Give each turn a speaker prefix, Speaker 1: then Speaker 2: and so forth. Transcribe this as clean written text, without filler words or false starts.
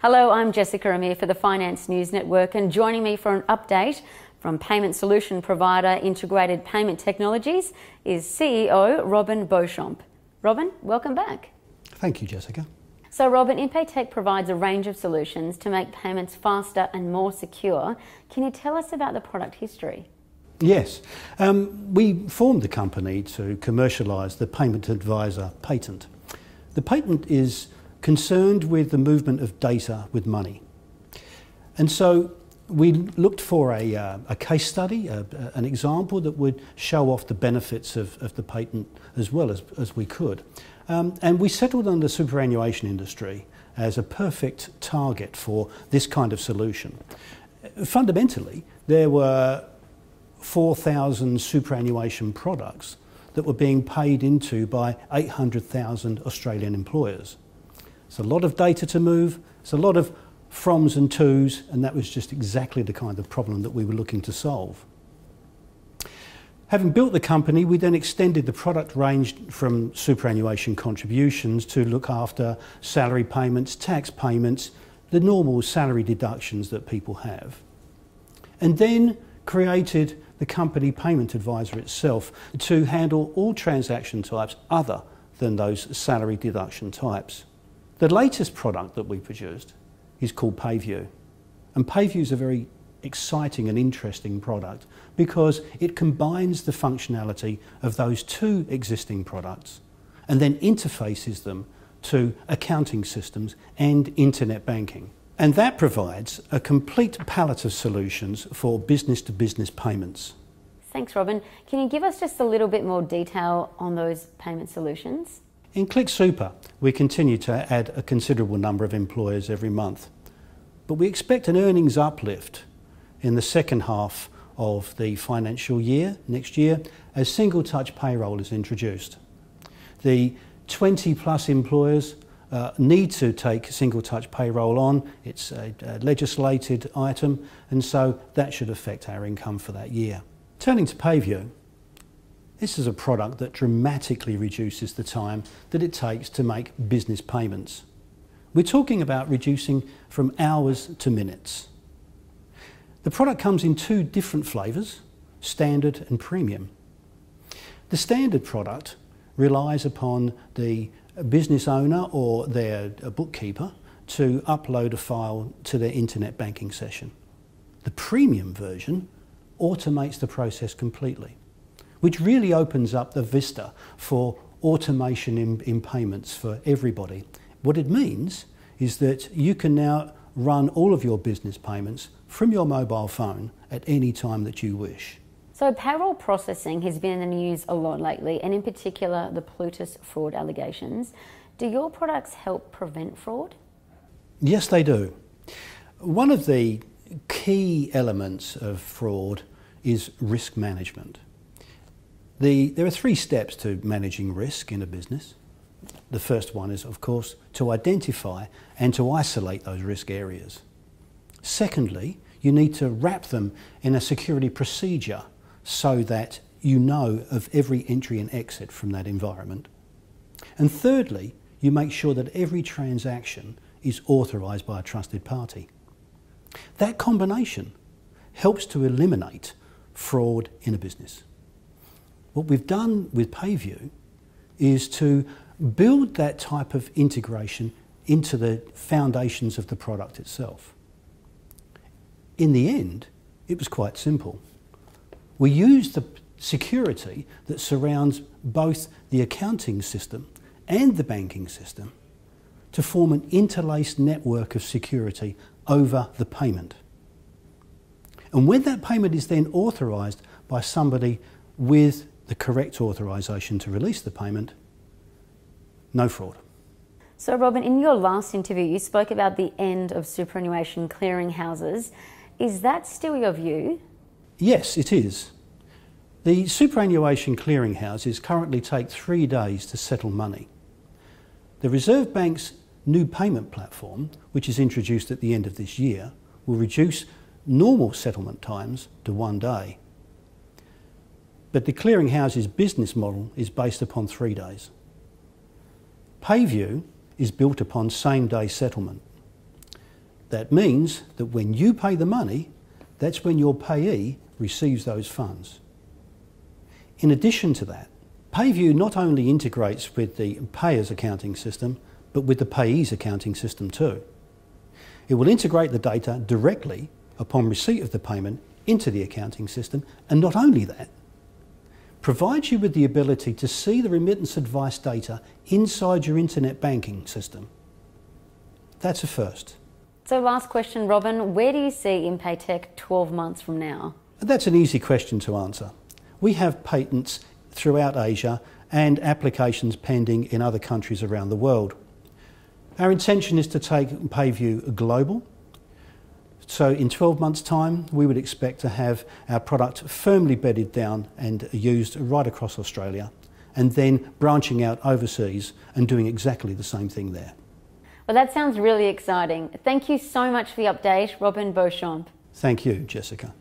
Speaker 1: Hello, I'm Jessica Amir for the Finance News Network, and joining me for an update from payment solution provider Integrated Payment Technologies is CEO Robin Beauchamp. Robin, welcome back.
Speaker 2: Thank you, Jessica.
Speaker 1: So Robin, InPayTech provides a range of solutions to make payments faster and more secure. Can you tell us about the product history?
Speaker 2: Yes, we formed the company to commercialise the Payment Advisor patent. The patent is concerned with the movement of data with money. And so we looked for a case study, an example that would show off the benefits of the patent as well as we could. And we settled on the superannuation industry as a perfect target for this kind of solution. Fundamentally, there were 4,000 superannuation products that were being paid into by 800,000 Australian employers. It's a lot of data to move, it's a lot of froms and tos, and that was just exactly the kind of problem that we were looking to solve. Having built the company, we then extended the product range from superannuation contributions to look after salary payments, tax payments, the normal salary deductions that people have. And then created the company Payment Advisor itself to handle all transaction types other than those salary deduction types. The latest product that we produced is called PayView. And PayView is a very exciting and interesting product because it combines the functionality of those two existing products and then interfaces them to accounting systems and internet banking. And that provides a complete palette of solutions for business-to-business payments.
Speaker 1: Thanks, Robin. Can you give us just a little bit more detail on those payment solutions?
Speaker 2: In ClickSuper, we continue to add a considerable number of employers every month, but we expect an earnings uplift in the second half of the financial year, next year, as single-touch payroll is introduced. The 20 plus employers need to take single-touch payroll on. It's a legislated item, and so that should affect our income for that year. Turning to PayView, this is a product that dramatically reduces the time that it takes to make business payments. We're talking about reducing from hours to minutes. The product comes in two different flavours, standard and premium. The standard product relies upon the business owner or their bookkeeper to upload a file to their internet banking session. The premium version automates the process completely, which really opens up the vista for automation in payments for everybody. What it means is that you can now run all of your business payments from your mobile phone at any time that you wish.
Speaker 1: So payroll processing has been in the news a lot lately, and in particular the Plutus fraud allegations. Do your products help prevent fraud?
Speaker 2: Yes, they do. One of the key elements of fraud is risk management. There are 3 steps to managing risk in a business. The first one is, of course, to identify and to isolate those risk areas. Secondly, you need to wrap them in a security procedure so that you know of every entry and exit from that environment. And thirdly, you make sure that every transaction is authorised by a trusted party. That combination helps to eliminate fraud in a business. What we've done with PayView is to build that type of integration into the foundations of the product itself. In the end, it was quite simple. We used the security that surrounds both the accounting system and the banking system to form an interlaced network of security over the payment. And when that payment is then authorised by somebody with the correct authorisation to release the payment, no fraud.
Speaker 1: So Robin, in your last interview you spoke about the end of superannuation clearinghouses. Is that still your view?
Speaker 2: Yes, it is. The superannuation clearinghouses currently take 3 days to settle money. The Reserve Bank's new payment platform, which is introduced at the end of this year, will reduce normal settlement times to 1 day. But the clearinghouse's business model is based upon 3 days. PayView is built upon same-day settlement. That means that when you pay the money, that's when your payee receives those funds. In addition to that, PayView not only integrates with the payer's accounting system, but with the payee's accounting system too. It will integrate the data directly upon receipt of the payment into the accounting system, and not only that, provides you with the ability to see the remittance advice data inside your internet banking system. That's a first.
Speaker 1: So last question, Robin, where do you see InPayTech 12 months from now?
Speaker 2: That's an easy question to answer. We have patents throughout Asia and applications pending in other countries around the world. Our intention is to take PayView global. So in 12 months' time, we would expect to have our product firmly bedded down and used right across Australia, and then branching out overseas and doing exactly the same thing there.
Speaker 1: Well, that sounds really exciting. Thank you so much for the update, Robin Beauchamp.
Speaker 2: Thank you, Jessica.